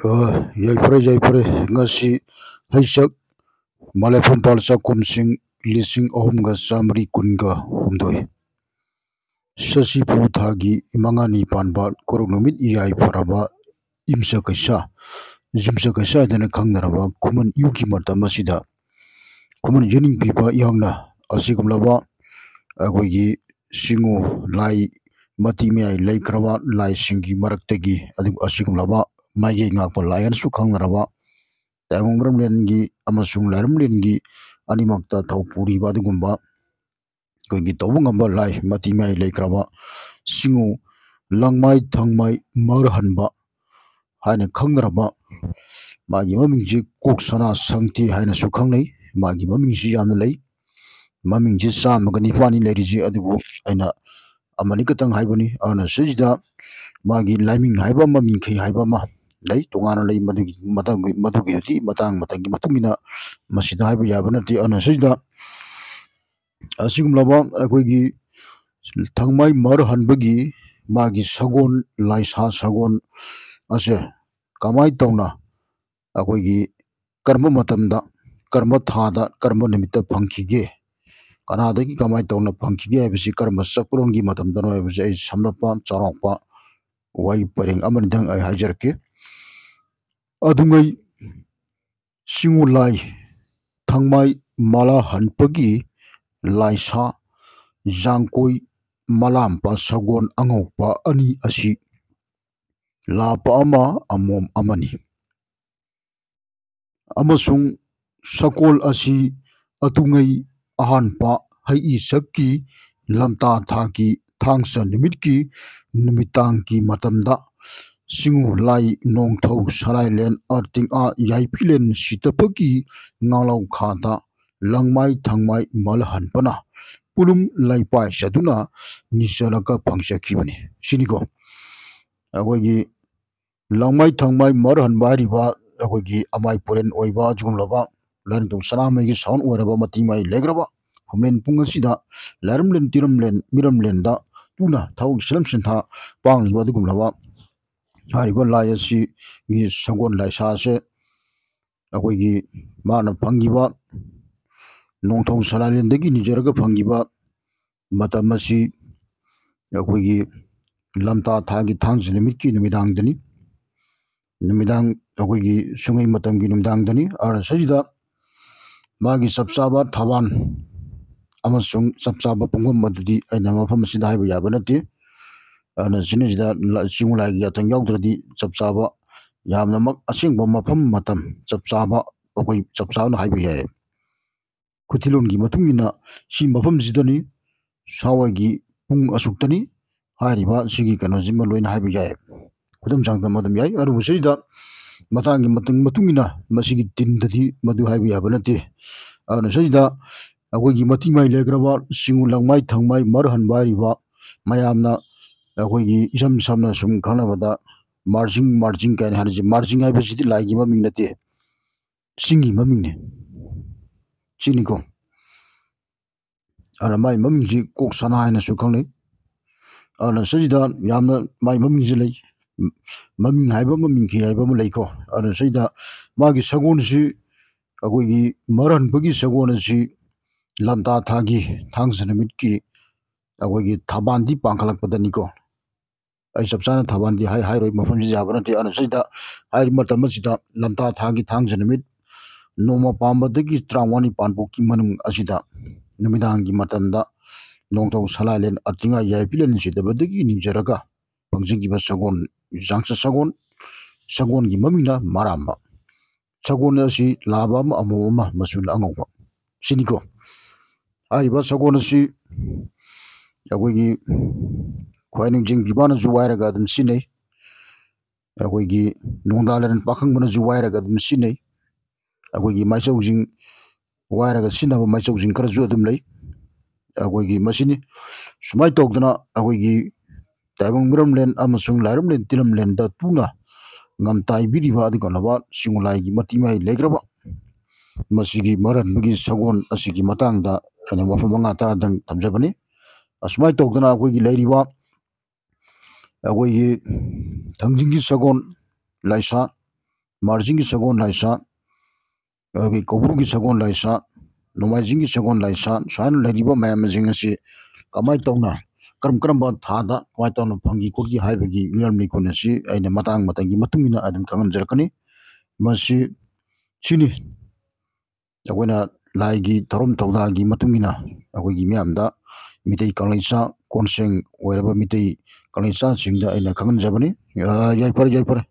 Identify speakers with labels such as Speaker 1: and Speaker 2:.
Speaker 1: Yaipure ngasi haisak malefam palsa kumsing lising ohumga samri kunga humdoi sasi puthagi imangani panba korunumit iyai paraba jimsa kaisa dana khangnaraba kuman yuki martamasida kuman yening pipa yangna asikumlaba agogi singu lai mati mai laikraba lai singi maraktagi asikumlaba maye ngakpa layan su khangnaraba taimongram lengi amasung laram lengi animakta thawpuri badugumba koigi tawungamba lai mati mai laikraba singu langmai thangmai marhanba haina khangnaraba magi mamingji koksana sangti haina su khangnai magi mamingji yamna lei mamingji samga nipani leriji adubu aina amani katang haibani ana sijda magi laiming haiba mamingkhei haiba ma lei tongana lei madugi matang matangina masida haiba yabanati ana sijda asigumlaba akoigi thangmai mar hanbagi magi sagon laisa sagon ase kamai tawna akoigi karma matamda karma thada karma nimitta phangkhige kanadagi kamai tawna phangkhige habisi karma sakrongi matamda no habisi ai samlapa charakpa wai pareng amanidang ai hajarke adungai singulai thangmai mala hanpagi laisa jangkoi malampa sagon angokpa ani asi lapa ama amom amani amasung sakol asi atungai ahanpa hai sakki lamta thaki thangsa nimitki numitangki matamda singu lai nongthau sarailen arting a yaipilen sitapaki ngalau khata langmai thangmai malhan pana pulum laipai saduna nisalaka phangsakhibani siniko agogi langmai thangmai marhan bariba agogi amai poren oiba jumlaba lan tum sanamai gi sound oraba matimai legraba humlen pungasida laramlen tiramlen miramlen da tuna thau silam sintha pangli badugumlaba hariba layasi gi sagon laisa se agogi mana phangiba nongthau saralendagi nijaraga phangiba matamasi agogi lamta thagi thangsi nimitki numidang agogi sungai matamgi numidangdani ara sajida magi sapsaba thaban amasung sapsaba pungam madudi aina mafam sida haiba yabanati ana sinijida singulagi yatang yaudradi sapsaba yamnamak asingba mafam matam sapsaba akoi sapsabna haiba yae kutilongi matungina si mafam sidani sawagi pung asuktani hariba sigi kanojima loina haiba yae kudam jangda madam yai aru sida matangi matungina masigi tindadi madu haiba yabanati ana sida agogi mati mai legraba singu langmai thangmai marhan bariba mayamna agogi isam samna sum khanabada marjing kan harji marjing haiba sidi laigi maming nate singi mamingne siniko ana mai mamingji kok sana haina su khangnai ana sida yamna mai mamingji lei maming haiba maming khi haiba mu leiko ana sida magi sagon si agogi maran bagi sagon si lamta thagi thangsanamit ki agogi thabandi pangkhalak padaniko ai sapsana thabandi hai roi mafam ji jabanati ana sida hai matamsida lamta thagi thangsanamit noma pambadagi trawani panpoki manung asida numidangi matamda nongthau salalen atinga yaipilen sidabadagi ninjaraga pangjingi sagon jangsa sagon gi mamina maramba sagon asi laba ma amoma masul angokba siniko ariba sagon asi agogi khwainung jing bibana ju wairaga dum sinai agogi nongdalan pakhang bana ju wairaga dum sinai agogi maisau jing wairaga sinaba maisau jing kara ju dum lei agogi masini sumai tokdana agogi taibang miramlen amasung laramlen tiramlen da tuna ngamtai biriba adikanaba singulai gi matimai legraba masigi maran bagi sagon asigi matangda ana wafam manga taradang tamjabani asmai tokdana agogi leiriba agogi thangjingi sagon laisa ꯃꯥꯔꯖꯤꯡꯒꯤ ꯁꯒꯣꯜ ꯂꯥꯏꯁꯥ ꯀꯧꯕ꯭ꯔꯨꯒꯤ ꯁꯒꯣꯜ ꯂꯥꯏꯁꯥ ꯅꯣꯡꯃꯥꯏꯖꯤꯡꯒꯤ ꯁꯒꯣꯜ ꯂꯥꯏꯁꯥ ꯁꯨꯃꯥꯏꯅ ꯂꯩꯔꯤꯕ ꯃꯌꯥꯝꯁꯤꯡ ꯑꯁꯤ ꯀꯃꯥꯏꯅ ꯇꯧꯅ ꯀꯔꯝꯕ ꯊꯥꯗ ꯀꯃꯥꯏꯅ ꯇꯧꯅ ꯐꯪꯈꯤ ꯈꯣꯠꯈꯤ ꯍꯥꯏꯕꯒꯤ ꯃꯤꯔꯝ ꯂꯩꯀꯣꯜ ꯑꯁꯤ ꯑꯩꯅ ꯃꯇꯥꯡ ꯃꯇꯝꯒꯤ ꯃꯇꯨꯡ ꯏꯟꯅ ꯑꯗꯨꯝ ꯈꯪꯍꯟꯖꯔꯛꯀꯅꯤ ꯃꯁꯤ ꯁꯤꯅꯤ ꯑꯩꯈꯣꯏꯅ ꯂꯥꯏꯒꯤ ꯊꯧꯔꯝ ꯊꯧꯗꯥꯒꯤ ꯃꯇꯨꯡ ꯏꯟꯅ ꯑꯩꯈꯣꯏꯒꯤ ꯃꯤꯌꯥꯝꯗ ꯃꯤꯇꯩ ꯀꯪꯂꯩꯆꯥ ꯀꯣꯟꯁꯦꯡ ꯑꯣꯏꯔꯕ ꯃꯤꯇꯩ ꯀꯪꯂꯩꯆꯥꯁꯤꯡꯗ ꯑꯩꯅ ꯈꯪꯍꯟꯖꯕꯅꯤ ꯌꯥꯏꯐꯔꯦ ꯌꯥꯏꯐꯔꯦ